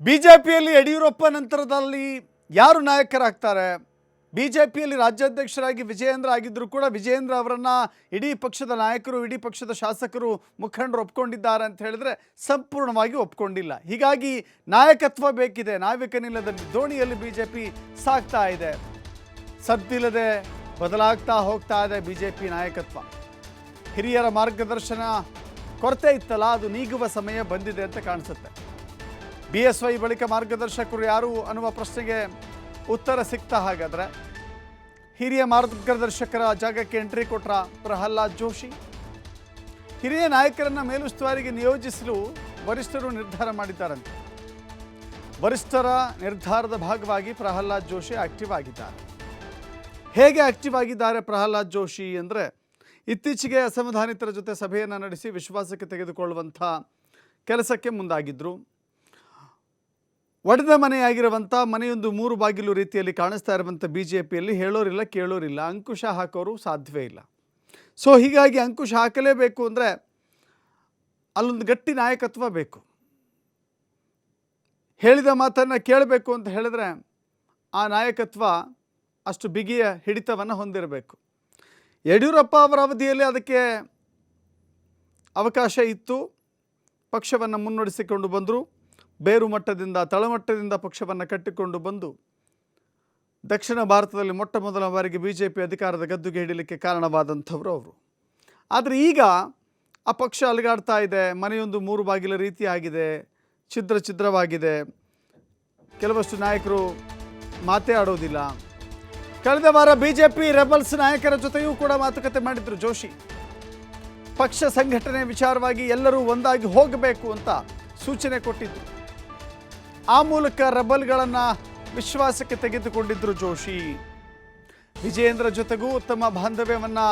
ಬಿಜೆಪಿಯಲ್ಲಿ ಯಡಿಯೂರಪ್ಪ ನಂತರದಲ್ಲಿ ಯಾರು ನಾಯಕರಾಗ್ತಾರೆ? ಬಿಜೆಪಿಯಲ್ಲಿ ರಾಜ್ಯಾಧ್ಯಕ್ಷರಾಗಿ ವಿಜಯೇಂದ್ರ ಆಗಿದ್ದರೂ ಕೂಡ ವಿಜಯೇಂದ್ರ ಅವರನ್ನು ಇಡೀ ಪಕ್ಷದ ನಾಯಕರು, ಇಡೀ ಪಕ್ಷದ ಶಾಸಕರು, ಮುಖಂಡರು ಒಪ್ಕೊಂಡಿದ್ದಾರೆ ಅಂತ ಹೇಳಿದ್ರೆ ಸಂಪೂರ್ಣವಾಗಿ ಒಪ್ಕೊಂಡಿಲ್ಲ. ಹೀಗಾಗಿ ನಾಯಕತ್ವ ಬೇಕಿದೆ. ನಾಯಕನಿಲ್ಲದ ದೋಣಿಯಲ್ಲಿ ಬಿಜೆಪಿ ಸಾಗ್ತಾ ಇದೆ. ಸದ್ದಿಲ್ಲದೆ ಬದಲಾಗ್ತಾ ಹೋಗ್ತಾ ಇದೆ ಬಿಜೆಪಿ ನಾಯಕತ್ವ. ಹಿರಿಯರ ಮಾರ್ಗದರ್ಶನ ಕೊರತೆ ಇತ್ತಲ್ಲ, ಅದು ನೀಗುವ ಸಮಯ ಬಂದಿದೆ ಅಂತ ಕಾಣಿಸುತ್ತೆ. BSY ಬಳಿಕ ಮಾರ್ಗದರ್ಶಕರು ಯಾರು ಅನ್ನುವ ಪ್ರಶ್ನೆಗೆ ಉತ್ತರ ಸಿಗ್ತಾ. ಹಾಗಾದರೆ ಹಿರಿಯ ಮಾರ್ಗದರ್ಶಕರ ಜಾಗಕ್ಕೆ ಎಂಟ್ರಿ ಕೊಟ್ರ ಪ್ರಹ್ಲಾದ್ ಜೋಶಿ. ಹಿರಿಯ ನಾಯಕರನ್ನು ಮೇಲುಸ್ತುವಾರಿಗೆ ನಿಯೋಜಿಸಲು ವರಿಷ್ಠರು ನಿರ್ಧಾರ ಮಾಡಿದ್ದಾರಂತೆ. ವರಿಷ್ಠರ ನಿರ್ಧಾರದ ಭಾಗವಾಗಿ ಪ್ರಹ್ಲಾದ್ ಜೋಶಿ ಆಕ್ಟಿವ್ ಆಗಿದ್ದಾರೆ. ಹೇಗೆ ಆಕ್ಟಿವ್ ಆಗಿದ್ದಾರೆ ಪ್ರಹ್ಲಾದ್ ಜೋಶಿ ಅಂದರೆ, ಇತ್ತೀಚೆಗೆ ಅಸಮಾಧಾನಿತರ ಜೊತೆ ಸಭೆಯನ್ನು ನಡೆಸಿ ವಿಶ್ವಾಸಕ್ಕೆ ತೆಗೆದುಕೊಳ್ಳುವಂಥ ಕೆಲಸಕ್ಕೆ ಮುಂದಾಗಿದ್ದರು. ಒಡೆದ ಮನೆಯಾಗಿರುವಂಥ ಮನೆಯೊಂದು ಮೂರು ಬಾಗಿಲು ರೀತಿಯಲ್ಲಿ ಕಾಣಿಸ್ತಾ ಇರುವಂಥ ಬಿಜೆಪಿಯಲ್ಲಿ ಹೇಳೋರಿಲ್ಲ, ಕೇಳೋರಿಲ್ಲ, ಅಂಕುಶ ಹಾಕೋರು ಸಾಧ್ಯವೇ ಇಲ್ಲ. ಸೊ ಹೀಗಾಗಿ ಅಂಕುಶ ಹಾಕಲೇಬೇಕು ಅಂದರೆ ಅಲ್ಲೊಂದು ಗಟ್ಟಿ ನಾಯಕತ್ವ ಬೇಕು. ಹೇಳಿದ ಮಾತನ್ನು ಕೇಳಬೇಕು ಅಂತ ಹೇಳಿದ್ರೆ ಆ ನಾಯಕತ್ವ ಅಷ್ಟು ಬಿಗಿಯ ಹಿಡಿತವನ್ನು ಹೊಂದಿರಬೇಕು. ಯಡಿಯೂರಪ್ಪ ಅವರ ಅವಧಿಯಲ್ಲಿ ಅದಕ್ಕೆ ಅವಕಾಶ ಇತ್ತು. ಪಕ್ಷವನ್ನು ಮುನ್ನಡೆಸಿಕೊಂಡು ಬಂದರು. ಬೇರು ಮಟ್ಟದಿಂದ, ತಳಮಟ್ಟದಿಂದ ಪಕ್ಷವನ್ನು ಕಟ್ಟಿಕೊಂಡು ಬಂದು ದಕ್ಷಿಣ ಭಾರತದಲ್ಲಿ ಮೊಟ್ಟ ಮೊದಲ ಬಾರಿಗೆ BJP ಅಧಿಕಾರದ ಗದ್ದುಗೆ ಹಿಡಿಯಲಿಕ್ಕೆ ಕಾರಣವಾದಂಥವರು ಅವರು. ಆದರೆ ಈಗ ಆ ಪಕ್ಷ ಅಲುಗಾಡ್ತಾ ಇದೆ. ಮನೆಯೊಂದು ಮೂರು ಬಾಗಿಲ ರೀತಿ ಆಗಿದೆ, ಛಿದ್ರವಾಗಿದೆ. ಕೆಲವಷ್ಟು ನಾಯಕರು ಮಾತೇ ಆಡೋದಿಲ್ಲ. ಕಳೆದ ವಾರ BJP ರೆಬಲ್ಸ್ ನಾಯಕರ ಜೊತೆಯೂ ಕೂಡ ಮಾತುಕತೆ ಮಾಡಿದ್ರು ಜೋಶಿ. ಪಕ್ಷ ಸಂಘಟನೆ ವಿಚಾರವಾಗಿ ಎಲ್ಲರೂ ಒಂದಾಗಿ ಹೋಗಬೇಕು ಅಂತ ಸೂಚನೆ ಕೊಟ್ಟಿದ್ರು. ಆ ಮೂಲಕ ರೆಬಲ್ಗಳನ್ನು ವಿಶ್ವಾಸಕ್ಕೆ ತೆಗೆದುಕೊಂಡಿದ್ದರು ಜೋಶಿ. ವಿಜಯೇಂದ್ರ ಜೊತೆಗೂ ಉತ್ತಮ ಬಾಂಧವ್ಯವನ್ನು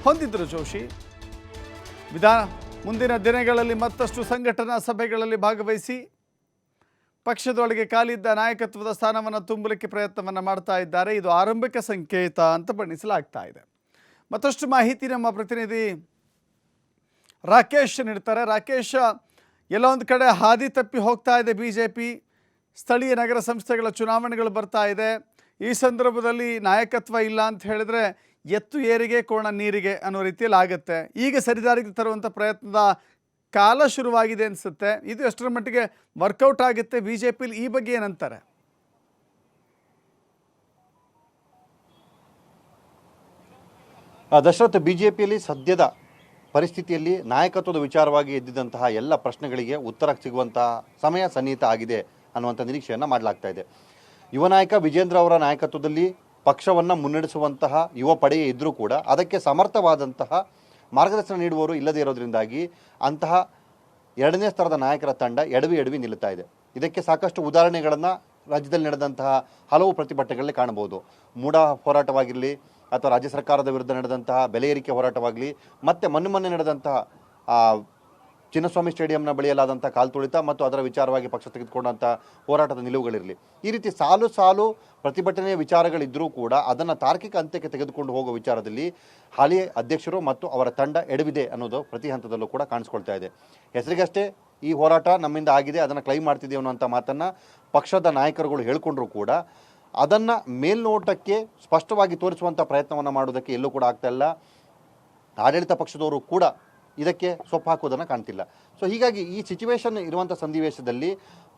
ಹೊಂದಿದ್ರು ಜೋಶಿ. ಮುಂದಿನ ದಿನಗಳಲ್ಲಿ ಮತ್ತಷ್ಟು ಸಂಘಟನಾ ಸಭೆಗಳಲ್ಲಿ ಭಾಗವಹಿಸಿ ಪಕ್ಷದೊಳಗೆ ಖಾಲಿದ್ದ ನಾಯಕತ್ವದ ಸ್ಥಾನವನ್ನು ತುಂಬಲಿಕ್ಕೆ ಪ್ರಯತ್ನವನ್ನು ಮಾಡ್ತಾ ಇದ್ದಾರೆ. ಇದು ಆರಂಭಿಕ ಸಂಕೇತ ಅಂತ ಬಣ್ಣಿಸಲಾಗ್ತಾ ಇದೆ. ಮತ್ತಷ್ಟು ಮಾಹಿತಿ ನಮ್ಮ ಪ್ರತಿನಿಧಿ ರಾಕೇಶ್ ನೀಡ್ತಾರೆ. ರಾಕೇಶ್, ಎಲ್ಲ ಒಂದು ಕಡೆ ಹಾದಿ ತಪ್ಪಿ ಹೋಗ್ತಾ ಇದೆ BJP. ಸ್ಥಳೀಯ ನಗರ ಸಂಸ್ಥೆಗಳ ಚುನಾವಣೆಗಳು ಬರ್ತಾ ಇದೆ. ಈ ಸಂದರ್ಭದಲ್ಲಿ ನಾಯಕತ್ವ ಇಲ್ಲ ಅಂತ ಹೇಳಿದ್ರೆ ಎತ್ತು ಏರಿಗೆ ಕೋಣ ನೀರಿಗೆ ಅನ್ನೋ ರೀತಿಯಲ್ಲಿ ಆಗುತ್ತೆ. ಈಗ ಸರಿದಾರಿಗೆ ತರುವಂಥ ಪ್ರಯತ್ನದ ಕಾಲ ಶುರುವಾಗಿದೆ ಅನಿಸುತ್ತೆ. ಇದು ಎಷ್ಟರ ಮಟ್ಟಿಗೆ ವರ್ಕೌಟ್ ಆಗುತ್ತೆ BJPಲಿ, ಈ ಬಗ್ಗೆ ಏನಂತಾರೆ? ದಶರಥ್, BJPಯಲ್ಲಿ ಸದ್ಯದ ಪರಿಸ್ಥಿತಿಯಲ್ಲಿ ನಾಯಕತ್ವದ ವಿಚಾರವಾಗಿ ಎದ್ದಿದ್ದಂತಹ ಎಲ್ಲ ಪ್ರಶ್ನೆಗಳಿಗೆ ಉತ್ತರ ಸಿಗುವಂತಹ ಸಮಯ ಸನ್ನಿಹಿತ ಆಗಿದೆ ಅನ್ನುವಂಥ ನಿರೀಕ್ಷೆಯನ್ನು ಮಾಡಲಾಗ್ತಾ ಇದೆ. ಯುವ ನಾಯಕ ವಿಜೇಂದ್ರ ಅವರ ನಾಯಕತ್ವದಲ್ಲಿ ಪಕ್ಷವನ್ನು ಮುನ್ನಡೆಸುವಂತಹ ಯುವ ಪಡೆಯೇ ಇದ್ದರೂ ಕೂಡ ಅದಕ್ಕೆ ಸಮರ್ಥವಾದಂತಹ ಮಾರ್ಗದರ್ಶನ ನೀಡುವವರು ಇಲ್ಲದೇ ಇರೋದ್ರಿಂದಾಗಿ ಅಂತಹ ಎರಡನೇ ಸ್ತರದ ನಾಯಕರ ತಂಡ ಎಡವಿ ನಿಲ್ಲುತ್ತಾ ಇದೆ. ಇದಕ್ಕೆ ಸಾಕಷ್ಟು ಉದಾಹರಣೆಗಳನ್ನು ರಾಜ್ಯದಲ್ಲಿ ನಡೆದಂತಹ ಹಲವು ಪ್ರತಿಭಟನೆಗಳಲ್ಲಿ ಕಾಣಬಹುದು. ಮೂಡ ಹೋರಾಟವಾಗಿರಲಿ ಅಥವಾ ರಾಜ್ಯ ಸರ್ಕಾರದ ವಿರುದ್ಧ ನಡೆದಂತಹ ಬೆಲೆ ಏರಿಕೆ ಹೋರಾಟವಾಗಲಿ, ಮತ್ತು ಮೊನ್ನೆ ನಡೆದಂತಹ ಚಿನ್ನಸ್ವಾಮಿ ಸ್ಟೇಡಿಯಂನ ಬಳಿಯಲಾದಂಥ ಕಾಲ್ ತುಳಿತ ಮತ್ತು ಅದರ ವಿಚಾರವಾಗಿ ಪಕ್ಷ ತೆಗೆದುಕೊಂಡಂಥ ಹೋರಾಟದ ನಿಲುವುಗಳಿರಲಿ, ಈ ರೀತಿ ಸಾಲು ಪ್ರತಿಭಟನೆಯ ವಿಚಾರಗಳಿದ್ದರೂ ಕೂಡ ಅದನ್ನು ತಾರ್ಕಿಕ ಅಂತ್ಯಕ್ಕೆ ತೆಗೆದುಕೊಂಡು ಹೋಗುವ ವಿಚಾರದಲ್ಲಿ ಹಾಲಿ ಅಧ್ಯಕ್ಷರು ಮತ್ತು ಅವರ ತಂಡ ಎಡವಿದೆ ಅನ್ನೋದು ಪ್ರತಿ ಹಂತದಲ್ಲೂ ಕೂಡ ಕಾಣಿಸ್ಕೊಳ್ತಾ ಇದೆ. ಹೆಸರಿಗಷ್ಟೇ ಈ ಹೋರಾಟ ನಮ್ಮಿಂದ ಆಗಿದೆ, ಅದನ್ನು ಕ್ಲೈಮ್ ಮಾಡ್ತಿದ್ದೀವಿ ಅನ್ನೋಂಥ ಮಾತನ್ನು ಪಕ್ಷದ ನಾಯಕರುಗಳು ಹೇಳ್ಕೊಂಡ್ರೂ ಕೂಡ ಅದನ್ನು ಮೇಲ್ನೋಟಕ್ಕೆ ಸ್ಪಷ್ಟವಾಗಿ ತೋರಿಸುವಂಥ ಪ್ರಯತ್ನವನ್ನು ಮಾಡೋದಕ್ಕೆ ಎಲ್ಲೂ ಕೂಡ ಆಗ್ತಾ ಇಲ್ಲ. ಆಡಳಿತ ಪಕ್ಷದವರು ಕೂಡ ಇದಕ್ಕೆ ಸೊಪ್ಪು ಹಾಕೋದನ್ನು ಕಾಣ್ತಿಲ್ಲ. ಸೊ ಹೀಗಾಗಿ ಈ ಸಿಚುವೇಶನ್ ಇರುವಂಥ ಸನ್ನಿವೇಶದಲ್ಲಿ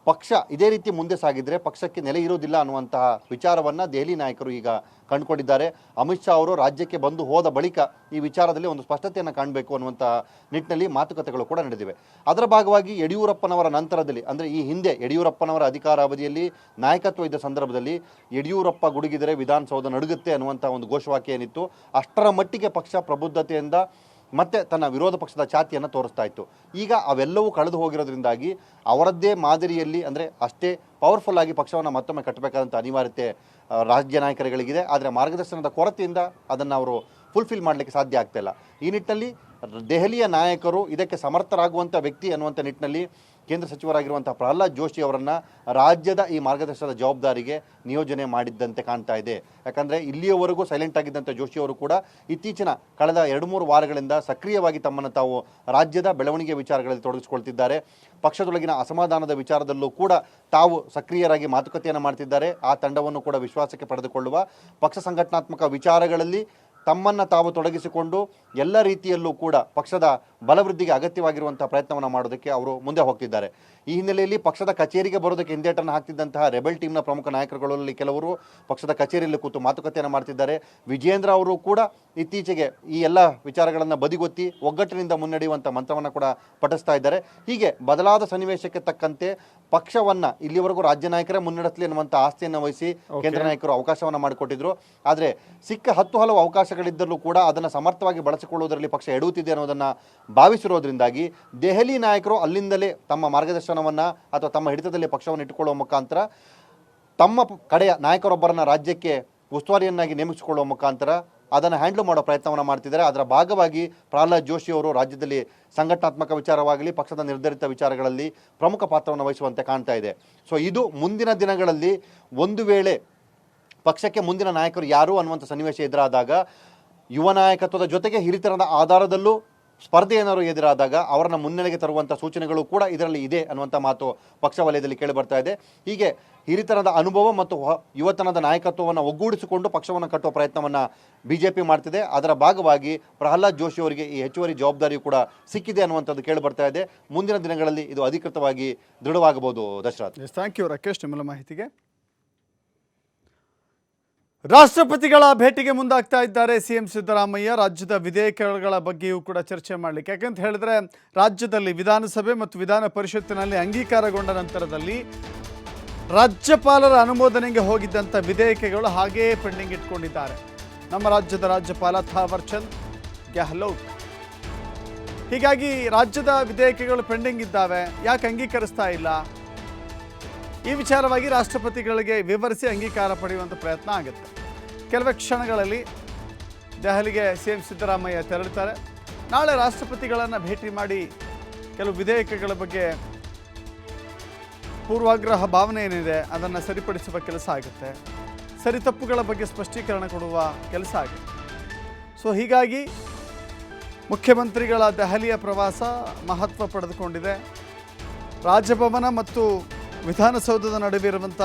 ಪಕ್ಷ ಇದೇ ರೀತಿ ಮುಂದೆ ಸಾಗಿದರೆ ಪಕ್ಷಕ್ಕೆ ನೆಲೆ ಇರೋದಿಲ್ಲ ಅನ್ನುವಂತಹ ವಿಚಾರವನ್ನು ದೆಹಲಿ ನಾಯಕರು ಈಗ ಕಂಡುಕೊಂಡಿದ್ದಾರೆ. ಅಮಿತ್ ಶಾ ಅವರು ರಾಜ್ಯಕ್ಕೆ ಬಂದು ಹೋದ ಬಳಿಕ ಈ ವಿಚಾರದಲ್ಲಿ ಒಂದು ಸ್ಪಷ್ಟತೆಯನ್ನು ಕಾಣಬೇಕು ಅನ್ನುವಂಥ ನಿಟ್ಟಿನಲ್ಲಿ ಮಾತುಕತೆಗಳು ಕೂಡ ನಡೆದಿವೆ. ಅದರ ಭಾಗವಾಗಿ ಯಡಿಯೂರಪ್ಪನವರ ನಂತರದಲ್ಲಿ, ಅಂದರೆ ಈ ಹಿಂದೆ ಯಡಿಯೂರಪ್ಪನವರ ಅಧಿಕಾರ ಅವಧಿಯಲ್ಲಿ ನಾಯಕತ್ವ ಇದ್ದ ಸಂದರ್ಭದಲ್ಲಿ ಯಡಿಯೂರಪ್ಪ ಗುಡುಗಿದರೆ ವಿಧಾನಸೌಧ ನಡುಗುತ್ತೆ ಅನ್ನುವಂಥ ಒಂದು ಘೋಷವಾಕ್ಯ ಏನಿತ್ತು, ಅಷ್ಟರ ಮಟ್ಟಿಗೆ ಪಕ್ಷ ಪ್ರಬುದ್ಧತೆಯಿಂದ ಮತ್ತೆ ತನ್ನ ವಿರೋಧ ಪಕ್ಷದ ಛಾತಿಯನ್ನು ತೋರಿಸ್ತಾ ಇತ್ತು. ಈಗ ಅವೆಲ್ಲವೂ ಕಳೆದು ಹೋಗಿರೋದ್ರಿಂದಾಗಿ ಅವರದ್ದೇ ಮಾದರಿಯಲ್ಲಿ, ಅಂದರೆ ಅಷ್ಟೇ ಪವರ್ಫುಲ್ ಆಗಿ ಪಕ್ಷವನ್ನು ಮತ್ತೊಮ್ಮೆ ಕಟ್ಟಬೇಕಾದಂಥ ಅನಿವಾರ್ಯತೆ ರಾಜ್ಯ ನಾಯಕರುಗಳಿಗಿದೆ. ಆದರೆ ಮಾರ್ಗದರ್ಶನದ ಕೊರತೆಯಿಂದ ಅದನ್ನು ಅವರು ಫುಲ್ಫಿಲ್ ಮಾಡಲಿಕ್ಕೆ ಸಾಧ್ಯ ಆಗ್ತಾಯಿಲ್ಲ. ಈ ನಿಟ್ಟಿನಲ್ಲಿ ದೆಹಲಿಯ ನಾಯಕರು ಇದಕ್ಕೆ ಸಮರ್ಥರಾಗುವಂಥ ವ್ಯಕ್ತಿ ಅನ್ನುವಂಥ ನಿಟ್ಟಿನಲ್ಲಿ ಕೇಂದ್ರ ಸಚಿವರಾಗಿರುವಂಥ ಪ್ರಹ್ಲಾದ್ ಜೋಶಿ ಅವರನ್ನು ರಾಜ್ಯದ ಈ ಮಾರ್ಗದರ್ಶನದ ಜವಾಬ್ದಾರಿಗೆ ನಿಯೋಜನೆ ಮಾಡಿದ್ದಂತೆ ಕಾಣ್ತಾ ಇದೆ. ಯಾಕಂದರೆ ಇಲ್ಲಿಯವರೆಗೂ ಸೈಲೆಂಟ್ ಆಗಿದ್ದಂಥ ಜೋಶಿ ಅವರು ಕೂಡ ಇತ್ತೀಚಿನ ಕಳೆದ 2-3 ವಾರಗಳಿಂದ ಸಕ್ರಿಯವಾಗಿ ತಮ್ಮನ್ನು ತಾವು ರಾಜ್ಯದ ಬೆಳವಣಿಗೆ ವಿಚಾರಗಳಲ್ಲಿ ತೊಡಗಿಸಿಕೊಳ್ತಿದ್ದಾರೆ. ಪಕ್ಷದೊಳಗಿನ ಅಸಮಾಧಾನದ ವಿಚಾರದಲ್ಲೂ ಕೂಡ ತಾವು ಸಕ್ರಿಯರಾಗಿ ಮಾತುಕತೆಯನ್ನು ಮಾಡ್ತಿದ್ದಾರೆ. ಆ ತಂಡವನ್ನು ಕೂಡ ವಿಶ್ವಾಸಕ್ಕೆ ಪಡೆದುಕೊಳ್ಳುವ ಪಕ್ಷ ಸಂಘಟನಾತ್ಮಕ ವಿಚಾರಗಳಲ್ಲಿ ತಮ್ಮನ್ನು ತಾವು ತೊಡಗಿಸಿಕೊಂಡು ಎಲ್ಲ ರೀತಿಯಲ್ಲೂ ಕೂಡ ಪಕ್ಷದ ಬಲವೃದ್ಧಿಗೆ ಅಗತ್ಯವಾಗಿರುವಂಥ ಪ್ರಯತ್ನವನ್ನು ಮಾಡೋದಕ್ಕೆ ಅವರು ಮುಂದೆ ಹೋಗ್ತಿದ್ದಾರೆ. ಈ ಹಿನ್ನೆಲೆಯಲ್ಲಿ ಪಕ್ಷದ ಕಚೇರಿಗೆ ಬರೋದಕ್ಕೆ ಹಿಂದೇಟನ್ನು ಹಾಕ್ತಿದ್ದಂತಹ ರೆಬೆಲ್ ಟೀಮ್ನ ಪ್ರಮುಖ ನಾಯಕರುಗಳಲ್ಲಿ ಕೆಲವರು ಪಕ್ಷದ ಕಚೇರಿಯಲ್ಲಿ ಕೂತು ಮಾತುಕತೆಯನ್ನು ಮಾಡ್ತಿದ್ದಾರೆ. ವಿಜೇಂದ್ರ ಅವರು ಕೂಡ ಇತ್ತೀಚೆಗೆ ಈ ಎಲ್ಲ ವಿಚಾರಗಳನ್ನು ಬದಿಗೊತ್ತಿ ಒಗ್ಗಟ್ಟಿನಿಂದ ಮುನ್ನಡೆಯುವಂಥ ಮಂತ್ರವನ್ನು ಕೂಡ ಪಠಿಸ್ತಾ ಇದ್ದಾರೆ. ಹೀಗೆ ಬದಲಾದ ಸನ್ನಿವೇಶಕ್ಕೆ ತಕ್ಕಂತೆ ಪಕ್ಷವನ್ನು ಇಲ್ಲಿವರೆಗೂ ರಾಜ್ಯ ನಾಯಕರೇ ಮುನ್ನಡೆಸಲಿ ಅನ್ನುವಂಥ ಆಸ್ತಿಯನ್ನು ವಹಿಸಿ ಕೇಂದ್ರ ನಾಯಕರು ಅವಕಾಶವನ್ನು ಮಾಡಿಕೊಟ್ಟಿದ್ರು. ಆದರೆ ಸಿಕ್ಕ 10 ಹಲವು ಅವಕಾಶಗಳಿದ್ದರೂ ಕೂಡ ಅದನ್ನು ಸಮರ್ಥವಾಗಿ ಬಳಸಿಕೊಳ್ಳುವುದರಲ್ಲಿ ಪಕ್ಷ ಎಡುತ್ತಿದೆ ಅನ್ನೋದನ್ನು ಭಾವಿಸಿರೋದ್ರಿಂದಾಗಿ ದೆಹಲಿ ನಾಯಕರು ಅಲ್ಲಿಂದಲೇ ತಮ್ಮ ಮಾರ್ಗದರ್ಶನವನ್ನು ಅಥವಾ ತಮ್ಮ ಹಿಡಿತದಲ್ಲಿ ಪಕ್ಷವನ್ನು ಇಟ್ಟುಕೊಳ್ಳುವ ಮುಖಾಂತರ ತಮ್ಮ ಕಡೆಯ ನಾಯಕರೊಬ್ಬರನ್ನು ರಾಜ್ಯಕ್ಕೆ ಉಸ್ತುವಾರಿಯನ್ನಾಗಿ ನೇಮಿಸಿಕೊಳ್ಳುವ ಮುಖಾಂತರ ಅದನ್ನು ಹ್ಯಾಂಡ್ಲ್ ಮಾಡೋ ಪ್ರಯತ್ನವನ್ನು ಮಾಡ್ತಿದ್ದಾರೆ. ಅದರ ಭಾಗವಾಗಿ ಪ್ರಹ್ಲಾದ್ ಜೋಶಿ ಅವರು ರಾಜ್ಯದಲ್ಲಿ ಸಂಘಟನಾತ್ಮಕ ವಿಚಾರವಾಗಲಿ ಪಕ್ಷದ ನಿರ್ಧರಿತ ವಿಚಾರಗಳಲ್ಲಿ ಪ್ರಮುಖ ಪಾತ್ರವನ್ನು ವಹಿಸುವಂತೆ ಕಾಣ್ತಾ ಇದೆ. ಸೊ ಇದು ಮುಂದಿನ ದಿನಗಳಲ್ಲಿ ಒಂದು ವೇಳೆ ಪಕ್ಷಕ್ಕೆ ಮುಂದಿನ ನಾಯಕರು ಯಾರು ಅನ್ನುವಂಥ ಸನ್ನಿವೇಶ ಎದುರಾದಾಗ ಯುವ ನಾಯಕತ್ವದ ಜೊತೆಗೆ ಹಿರಿತನದ ಆಧಾರದಲ್ಲೂ ಸ್ಪರ್ಧೆ ಏನಾದರೂ ಎದುರಾದಾಗ ಅವರನ್ನು ಮುನ್ನೆಲೆಗೆ ತರುವಂಥ ಸೂಚನೆಗಳು ಕೂಡ ಇದರಲ್ಲಿ ಇದೆ ಅನ್ನುವಂಥ ಮಾತು ಪಕ್ಷ ವಲಯದಲ್ಲಿ ಕೇಳಿಬರ್ತಾ ಇದೆ. ಹೀಗೆ ಹಿರಿತನದ ಅನುಭವ ಮತ್ತು ಯುವತನದ ನಾಯಕತ್ವವನ್ನು ಒಗ್ಗೂಡಿಸಿಕೊಂಡು ಪಕ್ಷವನ್ನು ಕಟ್ಟುವ ಪ್ರಯತ್ನವನ್ನು ಬಿಜೆಪಿ ಮಾಡ್ತಿದೆ. ಅದರ ಭಾಗವಾಗಿ ಪ್ರಹ್ಲಾದ್ ಜೋಶಿ ಅವರಿಗೆ ಈ ಹೆಚ್ಚುವರಿ ಜವಾಬ್ದಾರಿಯು ಕೂಡ ಸಿಕ್ಕಿದೆ ಅನ್ನುವಂಥದ್ದು ಕೇಳಿಬರ್ತಾ ಇದೆ. ಮುಂದಿನ ದಿನಗಳಲ್ಲಿ ಇದು ಅಧಿಕೃತವಾಗಿ ದೃಢವಾಗಬಹುದು. ದಶರಥ್, ಥ್ಯಾಂಕ್ ಯು ರಾಕೇಶ್, ನಿಮ್ಮೆಲ್ಲ ಮಾಹಿತಿಗೆ. ರಾಷ್ಟ್ರಪತಿಗಳ ಭೇಟಿಗೆ ಮುಂದಾಗ್ತಾ ಇದ್ದಾರೆ ಸಿಎಂ ಸಿದ್ದರಾಮಯ್ಯ. ರಾಜ್ಯದ ವಿಧೇಯಕಗಳ ಬಗ್ಗೆಯೂ ಕೂಡ ಚರ್ಚೆ ಮಾಡಲಿಕ್ಕೆ, ಯಾಕಂತ ಹೇಳಿದ್ರೆ ರಾಜ್ಯದಲ್ಲಿ ವಿಧಾನಸಭೆ ಮತ್ತು ವಿಧಾನ ಪರಿಷತ್ತಿನಲ್ಲಿ ಅಂಗೀಕಾರಗೊಂಡ ನಂತರದಲ್ಲಿ ರಾಜ್ಯಪಾಲರ ಅನುಮೋದನೆಗೆ ಹೋಗಿದ್ದಂಥ ವಿಧೇಯಕಗಳು ಹಾಗೇ ಪೆಂಡಿಂಗ್ ಇಟ್ಕೊಂಡಿದ್ದಾರೆ ನಮ್ಮ ರಾಜ್ಯದ ರಾಜ್ಯಪಾಲ ಥಾವರ್ ಚಂದ್ ಗೆಹ್ಲೋಟ್. ಹೀಗಾಗಿ ರಾಜ್ಯದ ವಿಧೇಯಕಗಳು ಪೆಂಡಿಂಗ್ ಇದ್ದಾವೆ, ಯಾಕೆ ಅಂಗೀಕರಿಸ್ತಾ ಇಲ್ಲ? ಈ ವಿಚಾರವಾಗಿ ರಾಷ್ಟ್ರಪತಿಗಳಿಗೆ ವಿವರಿಸಿ ಅಂಗೀಕಾರ ಪಡೆಯುವಂಥ ಪ್ರಯತ್ನ ಆಗುತ್ತೆ. ಕೆಲವೇ ಕ್ಷಣಗಳಲ್ಲಿ ದೆಹಲಿಗೆ ಸಿಎಂ ಸಿದ್ದರಾಮಯ್ಯ ತೆರಳುತ್ತಾರೆ. ನಾಳೆ ರಾಷ್ಟ್ರಪತಿಗಳನ್ನು ಭೇಟಿ ಮಾಡಿ ಕೆಲವು ವಿಧೇಯಕಗಳ ಬಗ್ಗೆ ಪೂರ್ವಾಗ್ರಹ ಭಾವನೆ ಏನಿದೆ ಅದನ್ನು ಸರಿಪಡಿಸುವ ಕೆಲಸ ಆಗುತ್ತೆ. ಸರಿತಪ್ಪುಗಳ ಬಗ್ಗೆ ಸ್ಪಷ್ಟೀಕರಣ ಕೊಡುವ ಕೆಲಸ ಆಗುತ್ತೆ. ಸೊ ಹೀಗಾಗಿ ಮುಖ್ಯಮಂತ್ರಿಗಳ ದೆಹಲಿಯ ಪ್ರವಾಸ ಮಹತ್ವ ಪಡೆದುಕೊಂಡಿದೆ. ರಾಜಭವನ ಮತ್ತು ವಿಧಾನಸೌಧದ ನಡುವೆ ಇರುವಂಥ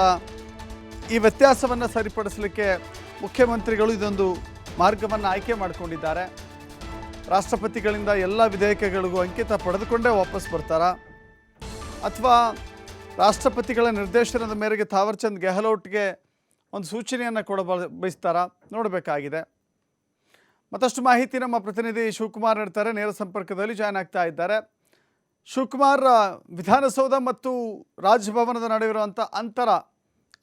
ಈ ವ್ಯತ್ಯಾಸವನ್ನು ಸರಿಪಡಿಸಲಿಕ್ಕೆ ಮುಖ್ಯಮಂತ್ರಿಗಳು ಇದೊಂದು ಮಾರ್ಗವನ್ನು ಆಯ್ಕೆ ಮಾಡಿಕೊಂಡಿದ್ದಾರೆ. ರಾಷ್ಟ್ರಪತಿಗಳಿಂದ ಎಲ್ಲ ವಿಧೇಯಕಗಳಿಗೂ ಅಂಕಿತ ಪಡೆದುಕೊಂಡೇ ವಾಪಸ್ ಬರ್ತಾರಾ, ಅಥವಾ ರಾಷ್ಟ್ರಪತಿಗಳ ನಿರ್ದೇಶನದ ಮೇರೆಗೆ ಥಾವರ್ ಚಂದ್ ಗೆಹ್ಲೋಟ್ಗೆ ಒಂದು ಸೂಚನೆಯನ್ನು ಬಯಸ್ತಾರಾ ನೋಡಬೇಕಾಗಿದೆ. ಮತ್ತಷ್ಟು ಮಾಹಿತಿ ನಮ್ಮ ಪ್ರತಿನಿಧಿ ಶಿವಕುಮಾರ್ ನೀಡ್ತಾರೆ, ನೇರ ಸಂಪರ್ಕದಲ್ಲಿ ಜಾಯ್ನ್ ಆಗ್ತಾ ಇದ್ದಾರೆ. ಶಿವಕುಮಾರ್, ವಿಧಾನಸೌಧ ಮತ್ತು ರಾಜಭವನದ ನಡುವಿರುವಂಥ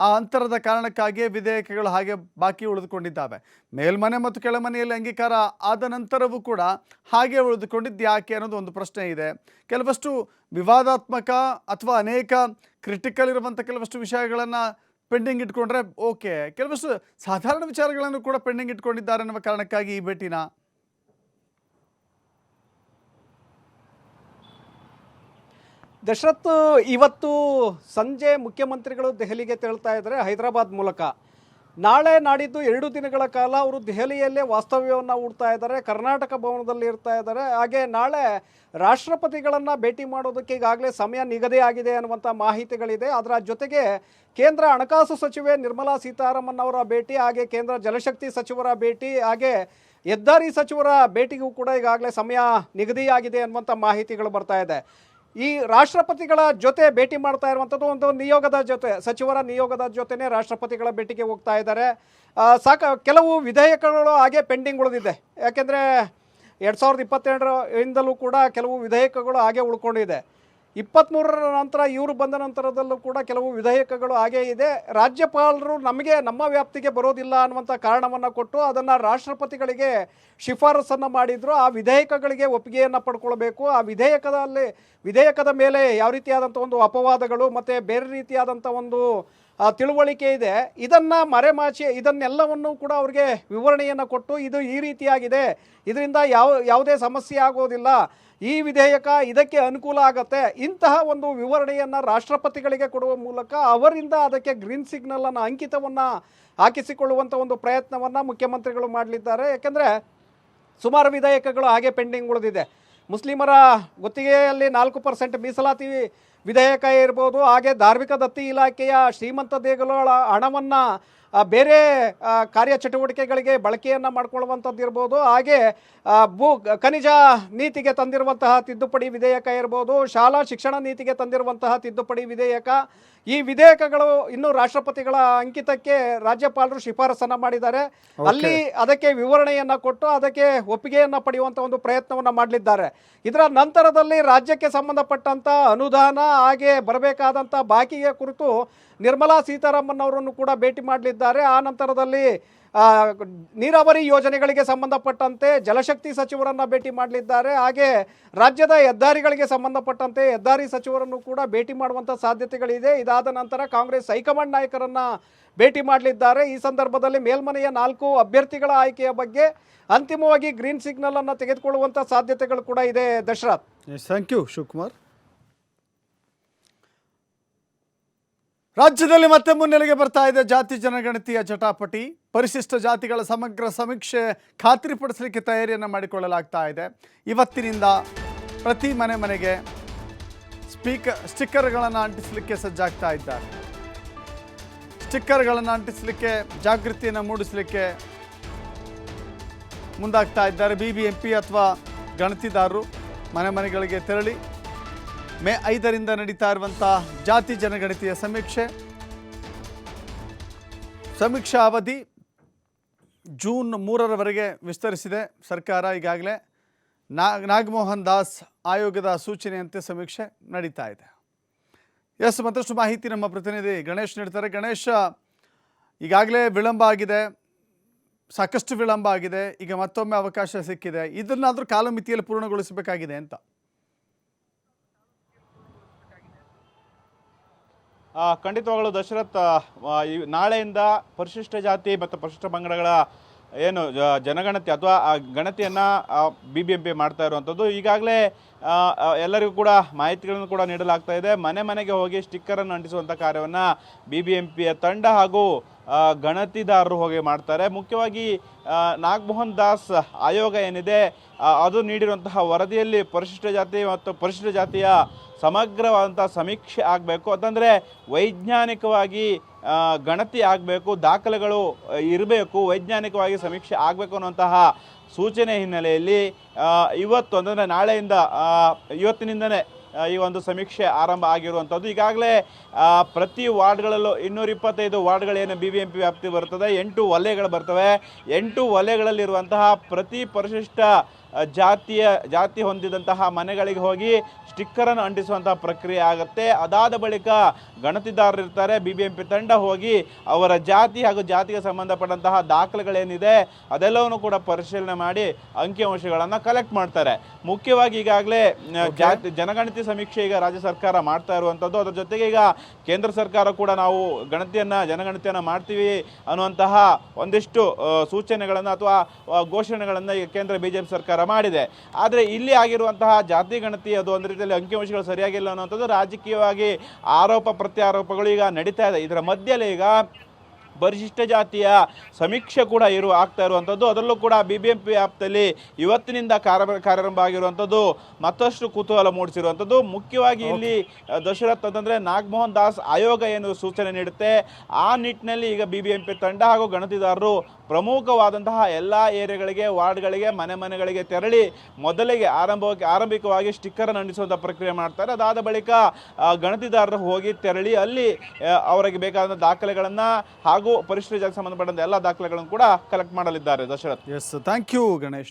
ಆ ಅಂತರದ ಕಾರಣಕ್ಕಾಗಿಯೇ ವಿಧೇಯಕಗಳು ಹಾಗೆ ಬಾಕಿ ಉಳಿದುಕೊಂಡಿದ್ದಾವೆ. ಮೇಲ್ಮನೆ ಮತ್ತು ಕೆಳಮನೆಯಲ್ಲಿ ಅಂಗೀಕಾರ ಆದ ನಂತರವೂ ಕೂಡ ಹಾಗೆ ಉಳಿದುಕೊಂಡಿದ್ದು ಯಾಕೆ ಅನ್ನೋದು ಒಂದು ಪ್ರಶ್ನೆ ಇದೆ. ಕೆಲವಷ್ಟು ವಿವಾದಾತ್ಮಕ ಅಥವಾ ಅನೇಕ ಕ್ರಿಟಿಕಲ್ ಇರುವಂಥ ಕೆಲವಷ್ಟು ವಿಷಯಗಳನ್ನು ಪೆಂಡಿಂಗ್ ಇಟ್ಕೊಂಡ್ರೆ ಓಕೆ, ಕೆಲವಷ್ಟು ಸಾಧಾರಣ ವಿಚಾರಗಳನ್ನು ಕೂಡ ಪೆಂಡಿಂಗ್ ಇಟ್ಕೊಂಡಿದ್ದಾರೆ ಅನ್ನುವ ಕಾರಣಕ್ಕಾಗಿ ಈ ಭೇಟಿನ ದಶರಥ್, ಇವತ್ತು ಸಂಜೆ ಮುಖ್ಯಮಂತ್ರಿಗಳು ದೆಹಲಿಗೆ ತೆರಳ್ತಾ ಇದ್ದಾರೆ ಹೈದರಾಬಾದ್ ಮೂಲಕ. ನಾಳೆ ನಾಡಿದ್ದು 2 ದಿನಗಳ ಕಾಲ ಅವರು ದೆಹಲಿಯಲ್ಲೇ ವಾಸ್ತವ್ಯವನ್ನು ಹೂಡ್ತಾ ಇದ್ದಾರೆ, ಕರ್ನಾಟಕ ಭವನದಲ್ಲಿ ಇರ್ತಾ ಇದ್ದಾರೆ. ಹಾಗೆ ನಾಳೆ ರಾಷ್ಟ್ರಪತಿಗಳನ್ನು ಭೇಟಿ ಮಾಡೋದಕ್ಕೆ ಈಗಾಗಲೇ ಸಮಯ ನಿಗದಿ ಆಗಿದೆ ಅನ್ನುವಂಥ ಮಾಹಿತಿಗಳಿದೆ. ಅದರ ಜೊತೆಗೆ ಕೇಂದ್ರ ಹಣಕಾಸು ಸಚಿವೆ ನಿರ್ಮಲಾ ಸೀತಾರಾಮನ್ ಅವರ ಭೇಟಿ, ಹಾಗೆ ಕೇಂದ್ರ ಜಲಶಕ್ತಿ ಸಚಿವರ ಭೇಟಿ, ಹಾಗೆ ಹೆದ್ದಾರಿ ಸಚಿವರ ಭೇಟಿಗೂ ಕೂಡ ಈಗಾಗಲೇ ಸಮಯ ನಿಗದಿಯಾಗಿದೆ ಅನ್ನುವಂಥ ಮಾಹಿತಿಗಳು ಬರ್ತಾ ಇದೆ. ಈ ರಾಷ್ಟ್ರಪತಿಗಳ ಜೊತೆ ಭೇಟಿ ಮಾಡ್ತಾ ಇರುವಂಥದ್ದು ಒಂದು ನಿಯೋಗದ ಜೊತೆ, ಸಚಿವರ ನಿಯೋಗದ ಜೊತೆನೇ ರಾಷ್ಟ್ರಪತಿಗಳ ಭೇಟಿಗೆ ಹೋಗ್ತಾ ಇದ್ದಾರೆ. ಕೆಲವು ವಿಧೇಯಕಗಳು ಹಾಗೆ ಪೆಂಡಿಂಗ್ ಉಳಿದಿದೆ. ಯಾಕೆಂದರೆ 2022ರಿಂದಲೂ ಕೂಡ ಕೆಲವು ವಿಧೇಯಕಗಳು ಹಾಗೆ ಉಳ್ಕೊಂಡಿದೆ. 23ರ ನಂತರ ಇವರು ಬಂದ ನಂತರದಲ್ಲೂ ಕೂಡ ಕೆಲವು ವಿಧೇಯಕಗಳು ಹಾಗೇ ಇದೆ. ರಾಜ್ಯಪಾಲರು ನಮ್ಮ ವ್ಯಾಪ್ತಿಗೆ ಬರೋದಿಲ್ಲ ಅನ್ನುವಂಥ ಕಾರಣವನ್ನು ಕೊಟ್ಟು ಅದನ್ನು ರಾಷ್ಟ್ರಪತಿಗಳಿಗೆ ಶಿಫಾರಸನ್ನು ಮಾಡಿದ್ರು. ಆ ವಿಧೇಯಕಗಳಿಗೆ ಒಪ್ಪಿಗೆಯನ್ನು ಪಡ್ಕೊಳ್ಬೇಕು. ಆ ವಿಧೇಯಕದ ಮೇಲೆ ಯಾವ ರೀತಿಯಾದಂಥ ಒಂದು ಅಪವಾದಗಳು ಮತ್ತು ಬೇರೆ ರೀತಿಯಾದಂಥ ಒಂದು ತಿಳುವಳಿಕೆ ಇದೆ, ಇದನ್ನು ಮರೆಮಾಚಿ ಇದನ್ನೆಲ್ಲವನ್ನು ಕೂಡ ಅವ್ರಿಗೆ ವಿವರಣೆಯನ್ನು ಕೊಟ್ಟು ಇದು ಈ ರೀತಿಯಾಗಿದೆ, ಇದರಿಂದ ಯಾವುದೇ ಸಮಸ್ಯೆ ಆಗೋದಿಲ್ಲ, ಈ ವಿಧೇಯಕ ಇದಕ್ಕೆ ಅನುಕೂಲ ಆಗತ್ತೆ, ಇಂತಹ ಒಂದು ವಿವರಣೆಯನ್ನು ರಾಷ್ಟ್ರಪತಿಗಳಿಗೆ ಕೊಡುವ ಮೂಲಕ ಅವರಿಂದ ಅದಕ್ಕೆ ಗ್ರೀನ್ ಸಿಗ್ನಲನ್ನು ಅಂಕಿತವನ್ನು ಹಾಕಿಸಿಕೊಳ್ಳುವಂಥ ಒಂದು ಪ್ರಯತ್ನವನ್ನು ಮುಖ್ಯಮಂತ್ರಿಗಳು ಮಾಡಲಿದ್ದಾರೆ. ಯಾಕೆಂದರೆ ಸುಮಾರು ವಿಧೇಯಕಗಳು ಹಾಗೆ ಪೆಂಡಿಂಗ್ ಉಳಿದಿದೆ. ಮುಸ್ಲಿಮರ ಗುತ್ತಿಗೆಯಲ್ಲಿ 4% ಮೀಸಲಾತಿ ವಿಧೇಯಕ ಇರ್ಬೋದು, ಹಾಗೆ ಧಾರ್ಮಿಕ ದತ್ತಿ ಇಲಾಖೆಯ ಶ್ರೀಮಂತ ದೇಗುಲಗಳ ಹಣವನ್ನು ಬೇರೆ ಕಾರ್ಯಚಟುವಟಿಕೆಗಳಿಗೆ ಬಳಕೆಯನ್ನು ಮಾಡ್ಕೊಳ್ಳುವಂಥದ್ದು ಇರ್ಬೋದು, ಹಾಗೆ ಖನಿಜ ನೀತಿಗೆ ತಂದಿರುವಂತಹ ತಿದ್ದುಪಡಿ ವಿಧೇಯಕ ಇರ್ಬೋದು, ಶಾಲಾ ಶಿಕ್ಷಣ ನೀತಿಗೆ ತಂದಿರುವಂತಹ ತಿದ್ದುಪಡಿ ವಿಧೇಯಕ, ಈ ವಿಧೇಯಕಗಳು ಇನ್ನೂ ರಾಷ್ಟ್ರಪತಿಗಳ ಅಂಕಿತಕ್ಕೆ ರಾಜ್ಯಪಾಲರು ಶಿಫಾರಸನ್ನು ಮಾಡಿದ್ದಾರೆ. ಅಲ್ಲಿ ಅದಕ್ಕೆ ವಿವರಣೆಯನ್ನು ಕೊಟ್ಟು ಅದಕ್ಕೆ ಒಪ್ಪಿಗೆಯನ್ನು ಪಡೆಯುವಂಥ ಒಂದು ಪ್ರಯತ್ನವನ್ನು ಮಾಡಲಿದ್ದಾರೆ. ಇದರ ನಂತರದಲ್ಲಿ ರಾಜ್ಯಕ್ಕೆ ಸಂಬಂಧಪಟ್ಟಂಥ ಅನುದಾನ ಹಾಗೆ ಬರಬೇಕಾದಂಥ ಬಾಕಿಗೆ ಕುರಿತು ನಿರ್ಮಲಾ ಸೀತಾರಾಮನ್ ಅವರನ್ನು ಕೂಡ ಭೇಟಿ ಮಾಡಲಿದ್ದಾರೆ. ಆ ನಂತರದಲ್ಲಿ ನೀರಾವರಿ ಯೋಜನೆಗಳಿಗೆ ಸಂಬಂಧಪಟ್ಟಂತೆ ಜಲಶಕ್ತಿ ಸಚಿವರನ್ನು ಭೇಟಿ ಮಾಡಲಿದ್ದಾರೆ. ಹಾಗೆ ರಾಜ್ಯದ ಹೆದ್ದಾರಿಗಳಿಗೆ ಸಂಬಂಧಪಟ್ಟಂತೆ ಹೆದ್ದಾರಿ ಸಚಿವರನ್ನು ಕೂಡ ಭೇಟಿ ಮಾಡುವಂಥ ಸಾಧ್ಯತೆಗಳಿದೆ. ಇದಾದ ನಂತರ ಕಾಂಗ್ರೆಸ್ ಹೈಕಮಾಂಡ್ ನಾಯಕರನ್ನು ಭೇಟಿ ಮಾಡಲಿದ್ದಾರೆ. ಈ ಸಂದರ್ಭದಲ್ಲಿ ಮೇಲ್ಮನೆಯ 4 ಅಭ್ಯರ್ಥಿಗಳ ಆಯ್ಕೆಯ ಬಗ್ಗೆ ಅಂತಿಮವಾಗಿ ಗ್ರೀನ್ ಸಿಗ್ನಲ್ ಅನ್ನು ತೆಗೆದುಕೊಳ್ಳುವಂಥ ಸಾಧ್ಯತೆಗಳು ಕೂಡ ಇದೆ. Dashrath, thank you Shivakumar. ರಾಜ್ಯದಲ್ಲಿ ಮತ್ತೆ ಮುನ್ನೆಲೆಗೆ ಬರ್ತಾ ಇದೆ ಜಾತಿ ಜನಗಣತಿಯ ಜಟಾಪಟಿ. ಪರಿಶಿಷ್ಟ ಜಾತಿಗಳ ಸಮಗ್ರ ಸಮೀಕ್ಷೆ ಖಾತ್ರಿಪಡಿಸಲಿಕ್ಕೆ ತಯಾರಿಯನ್ನು ಮಾಡಿಕೊಳ್ಳಲಾಗ್ತಾ ಇದೆ. ಇವತ್ತಿನಿಂದ ಪ್ರತಿ ಮನೆಗೆ ಸ್ಟಿಕ್ಕರ್ಗಳನ್ನು ಅಂಟಿಸಲಿಕ್ಕೆ ಸಜ್ಜಾಗ್ತಾ ಇದ್ದಾರೆ. ಸ್ಟಿಕ್ಕರ್ಗಳನ್ನು ಅಂಟಿಸಲಿಕ್ಕೆ ಜಾಗೃತಿಯನ್ನು ಮೂಡಿಸಲಿಕ್ಕೆ ಮುಂದಾಗ್ತಾ ಇದ್ದಾರೆ. BBMP ಅಥವಾ ಗಣತಿದಾರರು ಮನೆಗಳಿಗೆ ತೆರಳಿ ಮೇ 5ರಿಂದ ನಡೀತಾ ಇರುವಂಥ ಜಾತಿ ಜನಗಣತಿಯ ಸಮೀಕ್ಷಾ ಅವಧಿ ಜೂನ್ 3ರವರೆಗೆ ವಿಸ್ತರಿಸಿದೆ ಸರ್ಕಾರ. ಈಗಾಗಲೇ ನಾಗಮೋಹನ್ ದಾಸ್ ಆಯೋಗದ ಸೂಚನೆಯಂತೆ ಸಮೀಕ್ಷೆ ನಡೀತಾ ಇದೆ. ಮತ್ತಷ್ಟು ಮಾಹಿತಿ ನಮ್ಮ ಪ್ರತಿನಿಧಿ ಗಣೇಶ್ ನೀಡ್ತಾರೆ. ಗಣೇಶ, ಈಗಾಗಲೇ ವಿಳಂಬ ಆಗಿದೆ, ಸಾಕಷ್ಟು ವಿಳಂಬ ಆಗಿದೆ, ಈಗ ಮತ್ತೊಮ್ಮೆ ಅವಕಾಶ ಸಿಕ್ಕಿದೆ, ಇದನ್ನಾದರೂ ಕಾಲಮಿತಿಯಲ್ಲಿ ಪೂರ್ಣಗೊಳಿಸಬೇಕಾಗಿದೆ ಅಂತ. ಖಂಡಿತವಾಗಲೂ ದಶರಥ್, ನಾಳೆಯಿಂದ ಪರಿಶಿಷ್ಟ ಜಾತಿ ಮತ್ತು ಪರಿಶಿಷ್ಟ ಪಂಗಡಗಳ ಏನು ಜನಗಣತಿ ಅಥವಾ ಗಣತಿಯನ್ನು BBMP ಮಾಡ್ತಾ ಇರುವಂಥದ್ದು. ಈಗಾಗಲೇ ಎಲ್ಲರಿಗೂ ಕೂಡ ಮಾಹಿತಿಗಳನ್ನು ಕೂಡ ನೀಡಲಾಗ್ತಾ ಇದೆ. ಮನೆಗೆ ಹೋಗಿ ಸ್ಟಿಕ್ಕರನ್ನು ಅಂಟಿಸುವಂಥ ಕಾರ್ಯವನ್ನು BBMPಯ ತಂಡ ಹಾಗೂ ಗಣತಿದಾರರು ಹೋಗಿ ಮಾಡ್ತಾರೆ. ಮುಖ್ಯವಾಗಿ ನಾಗಮೋಹನ್ ದಾಸ್ ಆಯೋಗ ಏನಿದೆ ಅದು ನೀಡಿರುವಂತಹ ವರದಿಯಲ್ಲಿ ಪರಿಶಿಷ್ಟ ಜಾತಿ ಮತ್ತು ಪರಿಶಿಷ್ಟ ಜಾತಿಯ ಸಮಗ್ರವಾದಂಥ ಸಮೀಕ್ಷೆ ಆಗಬೇಕು, ಅಂತಂದರೆ ವೈಜ್ಞಾನಿಕವಾಗಿ ಗಣತಿ ಆಗಬೇಕು, ದಾಖಲೆಗಳು ಇರಬೇಕು, ವೈಜ್ಞಾನಿಕವಾಗಿ ಸಮೀಕ್ಷೆ ಆಗಬೇಕು ಅನ್ನುವಂತಹ ಸೂಚನೆ ಹಿನ್ನೆಲೆಯಲ್ಲಿ ಇವತ್ತು ಅಂದರೆ ನಾಳೆಯಿಂದ ಇವತ್ತಿನಿಂದನೇ ಈ ಒಂದು ಸಮೀಕ್ಷೆ ಆರಂಭ ಆಗಿರುವಂಥದ್ದು. ಈಗಾಗಲೇ ಪ್ರತಿ ವಾರ್ಡ್ಗಳಲ್ಲೂ 225 ವಾರ್ಡ್ಗಳೇನು BBMP ವ್ಯಾಪ್ತಿ ಬರ್ತದೆ, 8 ವಲಯಗಳು ಬರ್ತವೆ. 8 ವಲಯಗಳಲ್ಲಿರುವಂತಹ ಪ್ರತಿ ಪರಿಶಿಷ್ಟ ಜಾತಿ ಹೊಂದಿದಂತಹ ಮನೆಗಳಿಗೆ ಹೋಗಿ ಸ್ಟಿಕ್ಕರನ್ನು ಅಂಟಿಸುವಂತಹ ಪ್ರಕ್ರಿಯೆ ಆಗುತ್ತೆ. ಅದಾದ ಬಳಿಕ ಗಣತಿದಾರರು ಇರ್ತಾರೆ, BBMP ತಂಡ ಹೋಗಿ ಅವರ ಜಾತಿ ಹಾಗೂ ಜಾತಿಗೆ ಸಂಬಂಧಪಟ್ಟಂತಹ ದಾಖಲೆಗಳೇನಿದೆ ಅದೆಲ್ಲವನ್ನು ಕೂಡ ಪರಿಶೀಲನೆ ಮಾಡಿ ಅಂಕಿಅಂಶಗಳನ್ನು ಕಲೆಕ್ಟ್ ಮಾಡ್ತಾರೆ. ಮುಖ್ಯವಾಗಿ ಈಗಾಗಲೇ ಜನಗಣತಿ ಸಮೀಕ್ಷೆ ಈಗ ರಾಜ್ಯ ಸರ್ಕಾರ ಮಾಡ್ತಾ ಇರುವಂಥದ್ದು. ಅದರ ಜೊತೆಗೆ ಈಗ ಕೇಂದ್ರ ಸರ್ಕಾರ ಕೂಡ ನಾವು ಜನಗಣತಿಯನ್ನು ಮಾಡ್ತೀವಿ ಅನ್ನುವಂತಹ ಒಂದಿಷ್ಟು ಸೂಚನೆಗಳನ್ನು ಅಥವಾ ಘೋಷಣೆಗಳನ್ನು ಈಗ ಕೇಂದ್ರ BJP ಸರ್ಕಾರ ಮಾಡಿದೆ. ಆದರೆ ಇಲ್ಲಿ ಆಗಿರುವಂತಹ ಜಾತಿ ಗಣತಿ ಅದು ಒಂದು ರೀತಿಯಲ್ಲಿ ಅಂಕಿಅಂಶಗಳು ಸರಿಯಾಗಿಲ್ಲ ಅನ್ನುವಂಥದ್ದು ರಾಜಕೀಯವಾಗಿ ಆರೋಪ ಪ್ರತ್ಯಾರೋಪಗಳು ಈಗ ನಡೀತಾ ಇದೆ. ಇದರ ಮಧ್ಯದಲ್ಲಿ ಈಗ ಪರಿಶಿಷ್ಟ ಜಾತಿಯ ಸಮೀಕ್ಷೆ ಕೂಡ ಆಗ್ತಾ ಇರುವಂಥದ್ದು. ಅದರಲ್ಲೂ ಕೂಡ BBMP ವ್ಯಾಪ್ತಿಯಲ್ಲಿ ಇವತ್ತಿನಿಂದ ಕಾರ್ಯಾರಂಭ ಆಗಿರುವಂಥದ್ದು ಮತ್ತಷ್ಟು ಕುತೂಹಲ ಮೂಡಿಸಿರುವಂಥದ್ದು. ಮುಖ್ಯವಾಗಿ ಇಲ್ಲಿ ದಶರಥ್ ಅಂತಂದರೆ ನಾಗಮೋಹನ್ ದಾಸ್ ಆಯೋಗ ಏನು ಸೂಚನೆ ನೀಡುತ್ತೆ ಆ ನಿಟ್ಟಿನಲ್ಲಿ ಈಗ BBMP ತಂಡ ಹಾಗೂ ಗಣತಿದಾರರು ಪ್ರಮುಖವಾದಂತಹ ಎಲ್ಲ ಏರಿಯಾಗಳಿಗೆ ವಾರ್ಡ್ಗಳಿಗೆ ಮನೆಗಳಿಗೆ ತೆರಳಿ ಮೊದಲಿಗೆ ಆರಂಭಿಕವಾಗಿ ಸ್ಟಿಕ್ಕರ್ ಅಂಟಿಸುವಂಥ ಪ್ರಕ್ರಿಯೆ ಮಾಡ್ತಾರೆ. ಅದಾದ ಬಳಿಕ ಗಣತಿದಾರರು ಹೋಗಿ ತೆರಳಿ ಅಲ್ಲಿ ಅವರಿಗೆ ಬೇಕಾದ ದಾಖಲೆಗಳನ್ನು ಹಾಗೂ ಪರಿಶಿಷ್ಟ ಜಾತಿಗೆ ಸಂಬಂಧಪಟ್ಟಂತೆ ಎಲ್ಲ ದಾಖಲೆಗಳನ್ನು ಕೂಡ ಕಲೆಕ್ಟ್ ಮಾಡಲಿದ್ದಾರೆ. Dashrath, thank you Ganesh.